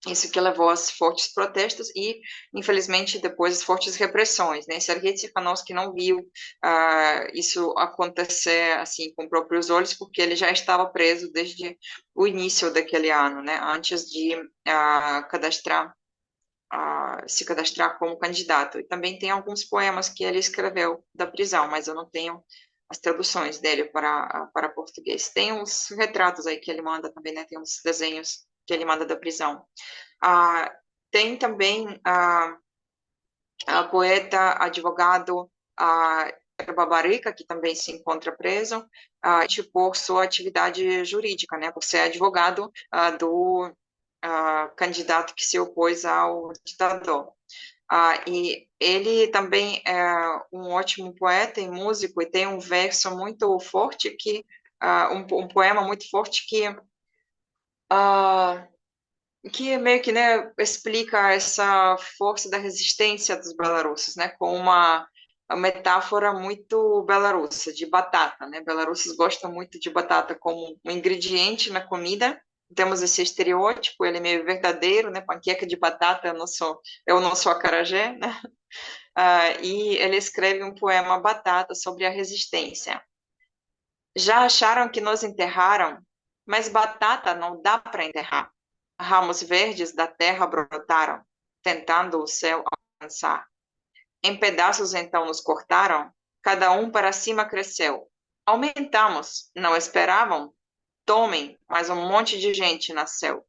isso que levou aos fortes protestos e, infelizmente, depois as fortes repressões, né? Sergei Tsikhanouski não viu isso acontecer assim com próprios olhos, porque ele já estava preso desde o início daquele ano, né? Antes de se cadastrar como candidato. E também tem alguns poemas que ele escreveu da prisão, mas eu não tenho as traduções dele para português. Tem uns retratos aí que ele manda também, né? Tem uns desenhos que ele manda da prisão. Tem também a poeta, advogado Babarica, que também se encontra preso, por sua atividade jurídica, né, por ser advogado do candidato que se opôs ao ditador. E ele também é um ótimo poeta e músico, e tem um verso muito forte, um poema muito forte que meio que, né, explica essa força da resistência dos belarussos, né, com uma metáfora muito belarussa, de batata, né, belarussos gostam muito de batata como um ingrediente na comida, temos esse estereótipo, ele é meio verdadeiro, né, panqueca de batata é o nosso acarajé, né, e ele escreve um poema Batata sobre a resistência. Já acharam que nos enterraram, mas batata não dá para enterrar. Ramos verdes da terra brotaram, tentando o céu alcançar. Em pedaços então nos cortaram, cada um para cima cresceu. Aumentamos, não esperavam? Tomem, mas um monte de gente nasceu.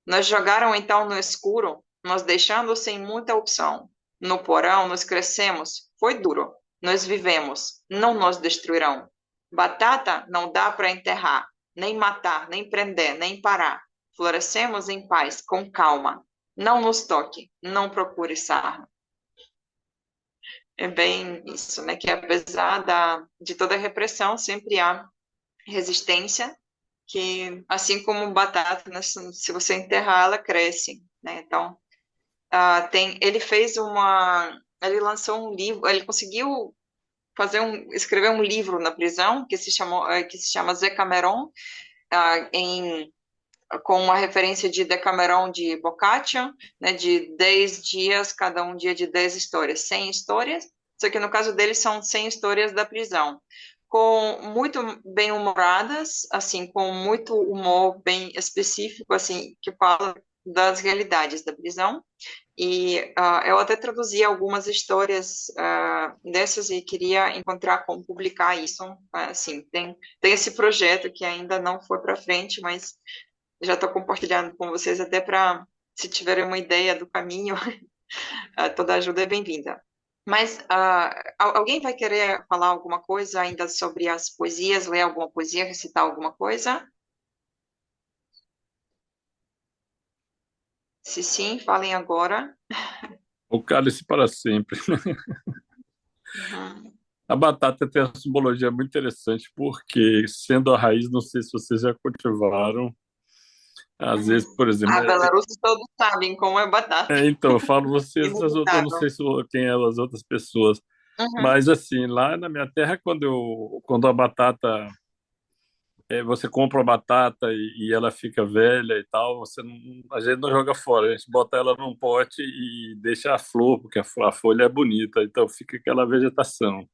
Nos jogaram então no escuro, nos deixando sem muita opção. No porão nos crescemos, foi duro. Nós vivemos, não nos destruirão. Batata não dá para enterrar, nem matar, nem prender, nem parar. Florescemos em paz, com calma. Não nos toque, não procure sarna. É bem isso, né? Que apesar de toda a repressão, sempre há resistência, que assim como batata, né, se você enterrar, ela cresce, né? Então, ele lançou um livro, ele conseguiu escrever um livro na prisão que se chama Zecameron, com uma referência de Decameron de Boccaccio, né, de 10 dias, cada um dia de 10 histórias, 100 histórias, só que no caso dele são 100 histórias da prisão, com muito bem humoradas, assim, com muito humor bem específico, assim, que fala das realidades da prisão, e eu até traduzi algumas histórias dessas e queria encontrar como publicar isso, assim, tem esse projeto que ainda não foi para frente, mas já estou compartilhando com vocês até para, se tiverem uma ideia do caminho, toda ajuda é bem-vinda. Mas alguém vai querer falar alguma coisa ainda sobre as poesias, ler alguma poesia, recitar alguma coisa? Se sim, falem agora. O cálice para sempre. Uhum. A batata tem uma simbologia muito interessante, porque, sendo a raiz, não sei se vocês já cultivaram, às vezes, Uhum. por exemplo. Belarus todos sabem como é batata. Então, eu falo vocês, as outras, eu não Inevitável. sei quem eram as outras pessoas. Uhum. Mas, assim, lá na minha terra, quando a batata. Você compra a batata e ela fica velha e tal, a gente não joga fora, a gente bota ela num pote e deixa a flor, porque a folha é bonita, então fica aquela vegetação.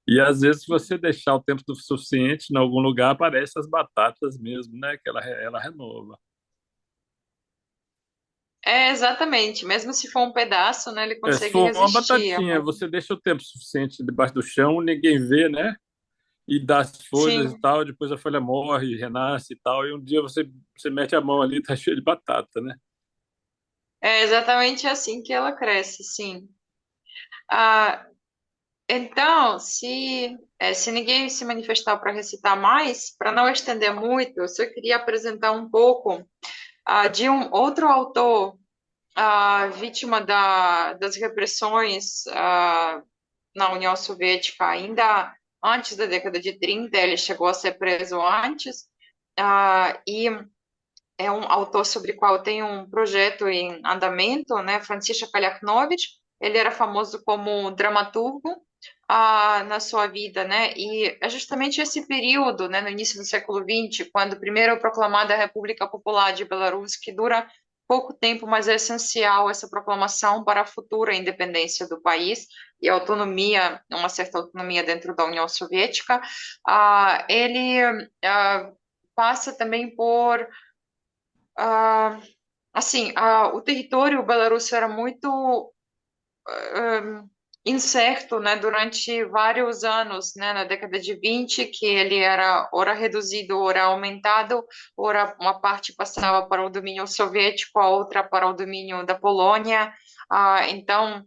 E às vezes, se você deixar o tempo suficiente em algum lugar, aparecem as batatas mesmo, né? Que ela renova. Exatamente. Mesmo se for um pedaço, né, ele Se consegue for uma resistir. batatinha, você deixa o tempo suficiente debaixo do chão, ninguém vê, né? E dá as folhas e Sim, tal, depois a folha morre, renasce e tal, e um dia você mete a mão ali e tá cheio de batata, né? é exatamente assim que ela cresce, sim. Ah, então, se ninguém se manifestar para recitar mais, para não estender muito, eu só queria apresentar um pouco de um outro autor vítima das repressões na União Soviética, ainda antes da década de 30, ele chegou a ser preso antes, e é um autor sobre o qual tem um projeto em andamento, né? František Kaliaknovich. Ele era famoso como dramaturgo na sua vida, né? E é justamente esse período, né, no início do século XX, quando primeiro é proclamada a República Popular de Belarus, que dura pouco tempo, mas é essencial essa proclamação para a futura independência do país e autonomia, uma certa autonomia dentro da União Soviética. Ele passa também por assim, o território belarusso era muito incerto, né, durante vários anos, né, na década de 20, que ele era ora reduzido, ora aumentado, ora uma parte passava para o domínio soviético, a outra para o domínio da Polônia. Então,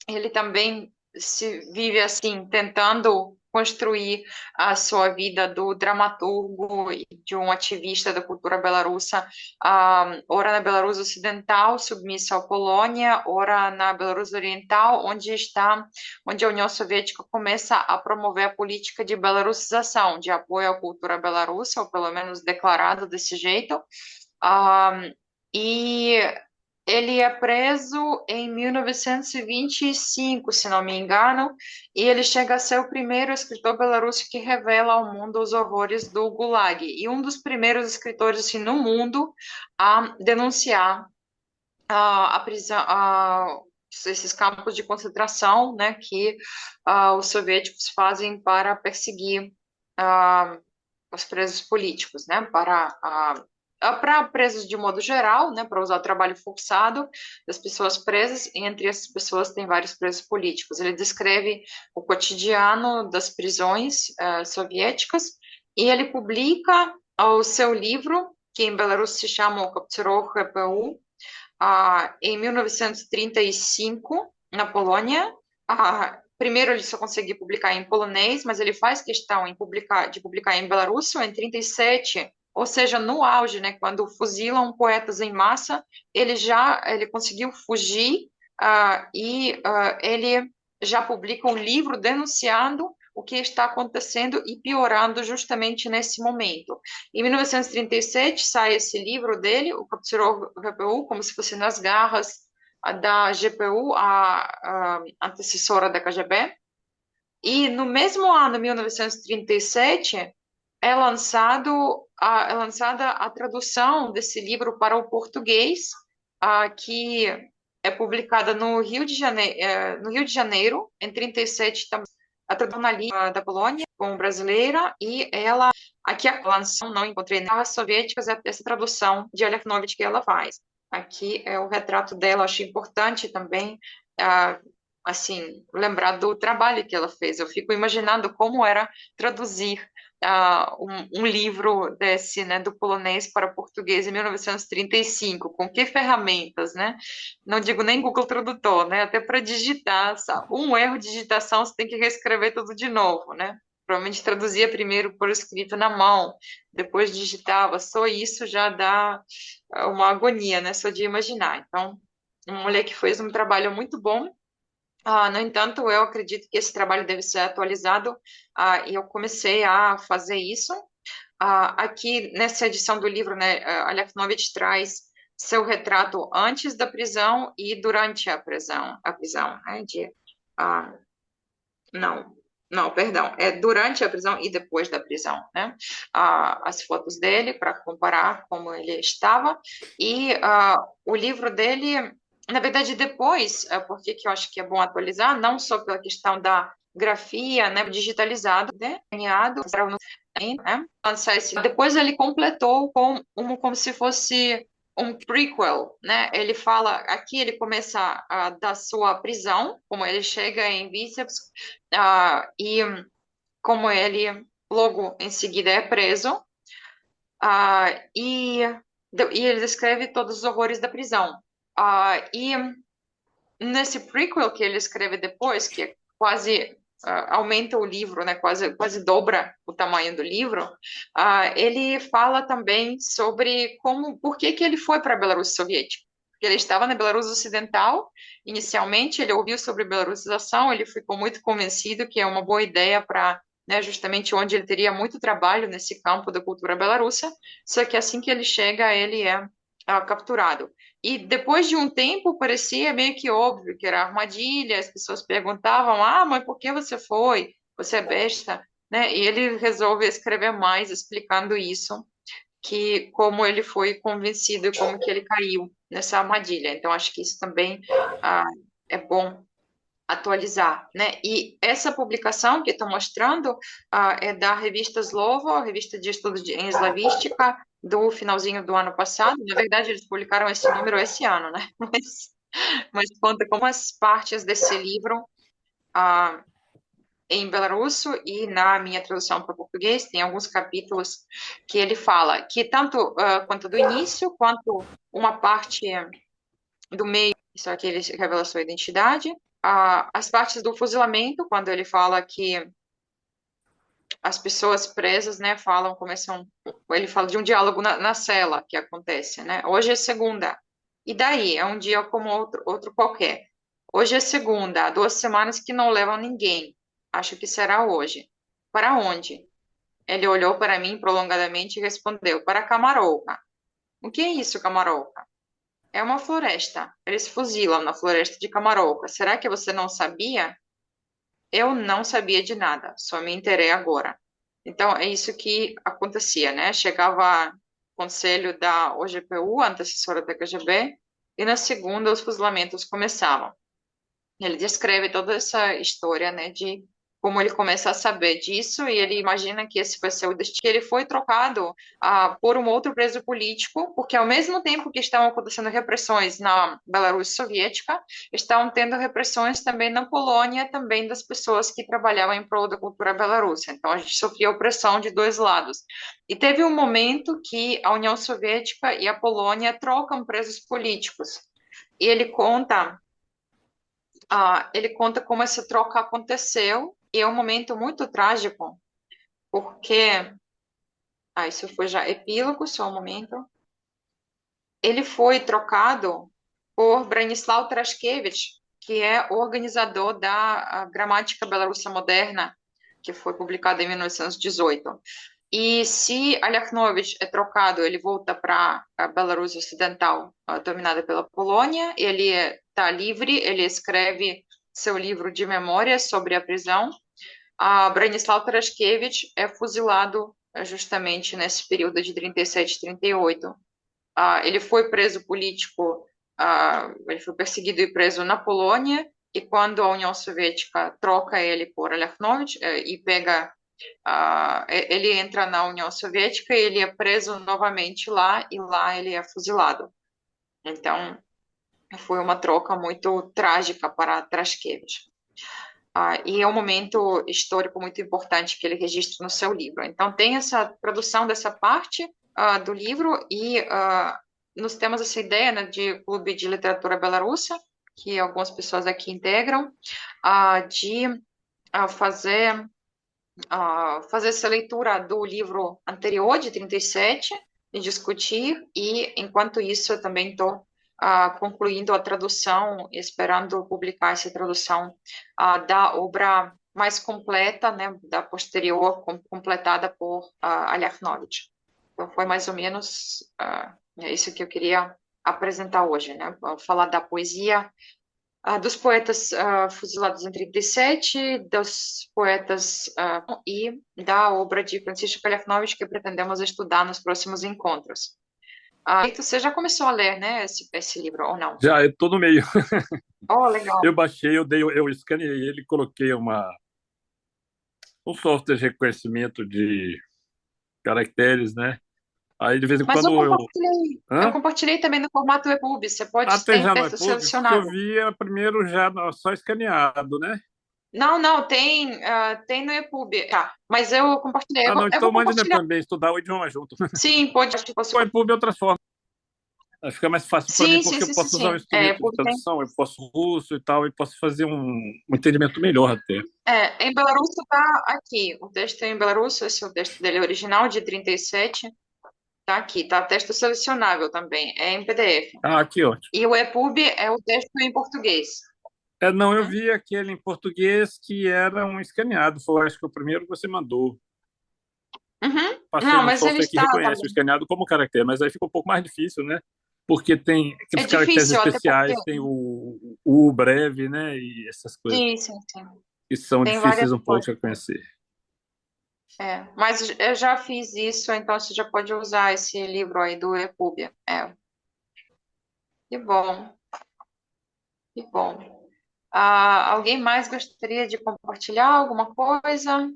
ele também se vive assim, tentando construir a sua vida do dramaturgo e de um ativista da cultura belarussa, ora na Belarus Ocidental, submissa à Polônia, ora na Belarus Oriental, onde a União Soviética começa a promover a política de belarusização, de apoio à cultura belarussa, ou pelo menos declarado desse jeito. E ele é preso em 1925, se não me engano, e ele chega a ser o primeiro escritor belarusso que revela ao mundo os horrores do Gulag, e um dos primeiros escritores assim, no mundo a denunciar a prisão, esses campos de concentração, né, que os soviéticos fazem para perseguir os presos políticos, né, para presos de modo geral, né, para usar o trabalho forçado das pessoas presas, e entre essas pessoas tem vários presos políticos. Ele descreve o cotidiano das prisões soviéticas e ele publica o seu livro, que em Belarus se chama o Kapcirov RPU, em 1935, na Polônia. Primeiro ele só conseguiu publicar em polonês, mas ele faz questão de publicar em belarusso em 37, ou seja, no auge, né, quando fuzilam poetas em massa, ele conseguiu fugir e ele já publica um livro denunciando o que está acontecendo e piorando justamente nesse momento. Em 1937 sai esse livro dele, o Kapcirov GPU, como se fosse nas garras da GPU, a antecessora da KGB. E no mesmo ano, 1937, é lançada a tradução desse livro para o português, que é publicada no Rio de Janeiro, em 37 também. A tradução na língua da Polônia, como brasileira, e ela, aqui a lançação, não encontrei nas soviéticas, essa tradução de Alekhnovich que ela faz. Aqui é o retrato dela, acho importante também, assim, lembrar do trabalho que ela fez. Eu fico imaginando como era traduzir um livro desse, né, do polonês para português em 1935, com que ferramentas, né? Não digo nem Google Tradutor, né? Até para digitar, um erro de digitação você tem que reescrever tudo de novo, né? Provavelmente traduzia primeiro por escrito na mão, depois digitava, só isso já dá uma agonia, né? Só de imaginar. Então, uma mulher que fez um trabalho muito bom. No entanto, eu acredito que esse trabalho deve ser atualizado, e eu comecei a fazer isso. Aqui, nessa edição do livro, né, Alekhnovich traz seu retrato antes da prisão e durante a prisão, né, perdão, é durante a prisão e depois da prisão, né, as fotos dele para comparar como ele estava, e o livro dele, na verdade, depois, porque que eu acho que é bom atualizar, não só pela questão da grafia, né, digitalizado, desenhado, né, depois ele completou como se fosse um prequel, né, ele fala, aqui ele começa da sua prisão, como ele chega em Vitebsk, e como ele logo em seguida é preso, e ele descreve todos os horrores da prisão. E nesse prequel que ele escreve depois, que quase aumenta o livro, né, quase dobra o tamanho do livro, ele fala também sobre por que ele foi para a Belarus soviética. Porque ele estava na Belarus Ocidental, inicialmente, ele ouviu sobre belarusização, ele ficou muito convencido que é uma boa ideia para né, justamente onde ele teria muito trabalho nesse campo da cultura belarussa, só que assim que ele chega, ele é capturado. E depois de um tempo, parecia meio que óbvio que era armadilha, as pessoas perguntavam, mas por que você foi? Você é besta? Né? E ele resolve escrever mais explicando isso, que como ele foi convencido e como que ele caiu nessa armadilha. Então, acho que isso também é bom atualizar, né? E essa publicação que estou mostrando é da revista Slovo, a revista de estudos em eslavística, do finalzinho do ano passado. Na verdade, eles publicaram esse número esse ano, né? Mas conta como as partes desse livro em belarusso, e na minha tradução para português tem alguns capítulos que ele fala que tanto quanto do início, quanto uma parte do meio, isso aqui ele revela sua identidade, as partes do fuzilamento, quando ele fala que as pessoas presas, né, ele fala de um diálogo na cela que acontece, né? Hoje é segunda, e daí? É um dia como outro qualquer. Hoje é segunda, há 2 semanas que não levam ninguém. Acho que será hoje. Para onde? Ele olhou para mim prolongadamente e respondeu: para Camarouca. O que é isso, Camarouca? É uma floresta. Eles fuzilam na floresta de Camarouca. Será que você não sabia? Eu não sabia de nada, só me inteirei agora. Então, é isso que acontecia, né? Chegava o conselho da OGPU, antecessora da KGB, e na segunda os fuzilamentos começavam. Ele descreve toda essa história, né, de como ele começa a saber disso, e ele imagina que esse vai ser o destino. Ele foi trocado por um outro preso político, porque ao mesmo tempo que estavam acontecendo repressões na Belarus soviética, estavam tendo repressões também na Polônia, também das pessoas que trabalhavam em prol da cultura belarussa. Então a gente sofria opressão de dois lados. E teve um momento que a União Soviética e a Polônia trocam presos políticos. E ele conta como essa troca aconteceu, e é um momento muito trágico, porque. Isso foi já epílogo, só um momento. Ele foi trocado por Branislaw Trashkevich, que é o organizador da Gramática Belarussa Moderna, que foi publicada em 1918. E se Alyaknovich é trocado, ele volta para a Belarus Ocidental, dominada pela Polônia, ele está livre, ele escreve seu livro de memórias sobre a prisão. Branislaw Trashkevich é fuzilado justamente nesse período de 37 e 38. Ele foi preso político, ele foi perseguido e preso na Polônia, e quando a União Soviética troca ele por Alyaknovich e ele entra na União Soviética e ele é preso novamente lá, e lá ele é fuzilado. Então, foi uma troca muito trágica para Trashkevich. E é um momento histórico muito importante que ele registra no seu livro. Então, tem essa tradução dessa parte do livro, e nós temos essa ideia, né, de clube de literatura belarussa, que algumas pessoas aqui integram, de fazer essa leitura do livro anterior, de 37, e discutir, e enquanto isso eu também estou concluindo a tradução, esperando publicar essa tradução da obra mais completa, né, da posterior, completada por Alyaknovich. Então, foi mais ou menos isso que eu queria apresentar hoje, né, falar da poesia dos poetas fuzilados em 37, dos poetas e da obra de Francisco Alyaknovich, que pretendemos estudar nos próximos encontros. Você já começou a ler, né, esse livro, ou não? Já, eu estou no meio. Oh, legal. Eu baixei, eu escaneei ele, coloquei um software de reconhecimento de caracteres, né? Aí de vez em Mas quando eu compartilhei também no formato EPUB, você pode tem ter já no texto iPod, porque selecionado. eu via primeiro já só escaneado, né? Não, tem no EPUB. Tá, mas eu compartilhei. Não, Eu então vou mande compartilhar. também, estudar o idioma junto. Sim, pode. Acho que O EPUB é outra forma. Fica mais fácil para mim, Sim, porque eu posso usar sim. um instrumento de EPUB tem. tradução, eu posso russo e tal, e posso fazer um entendimento melhor até. Em belarusso está aqui. O texto em belarusso, esse é o texto dele original, de 37. Tá aqui, tá texto selecionável também, é em PDF. Aqui, ótimo. E o EPUB é o texto em português. Não, eu Uhum. vi aquele em português que era um escaneado. Foi, acho que o primeiro que você mandou. Uhum. Passei Não, no mas ele software que está reconhece o também. escaneado como caractere, mas aí fica um pouco mais difícil, né? Porque tem É aqueles caracteres difícil, até porque. especiais, tem o breve, né? E essas coisas Sim, sim, sim. que são Tem várias difíceis um pouco coisas. de reconhecer. Mas eu já fiz isso, então você já pode usar esse livro aí do Repúblia. Que bom, que bom. Alguém mais gostaria de compartilhar alguma coisa?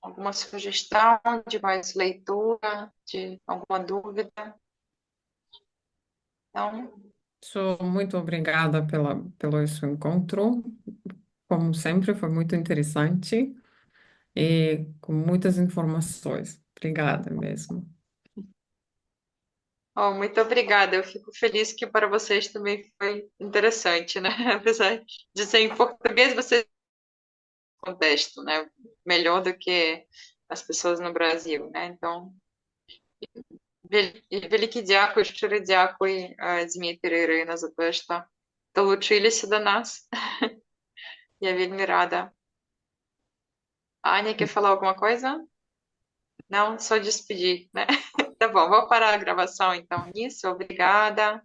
Alguma sugestão de mais leitura, de alguma dúvida? Então, Muito obrigada pelo esse encontro. Como sempre, foi muito interessante e com muitas informações. Obrigada mesmo. muito obrigada. Eu fico feliz que para vocês também foi interessante, né? Apesar de ser em português, você contexto, né? Melhor do que as pessoas no Brasil, né? Então, великий дякую, щиро дякую, Дмитрій, Ірина, за те, що долучилися до нас. Я вельми рада. A Anya quer falar alguma coisa? Não, só despedir, né? Tá bom, vou parar a gravação então nisso. Obrigada.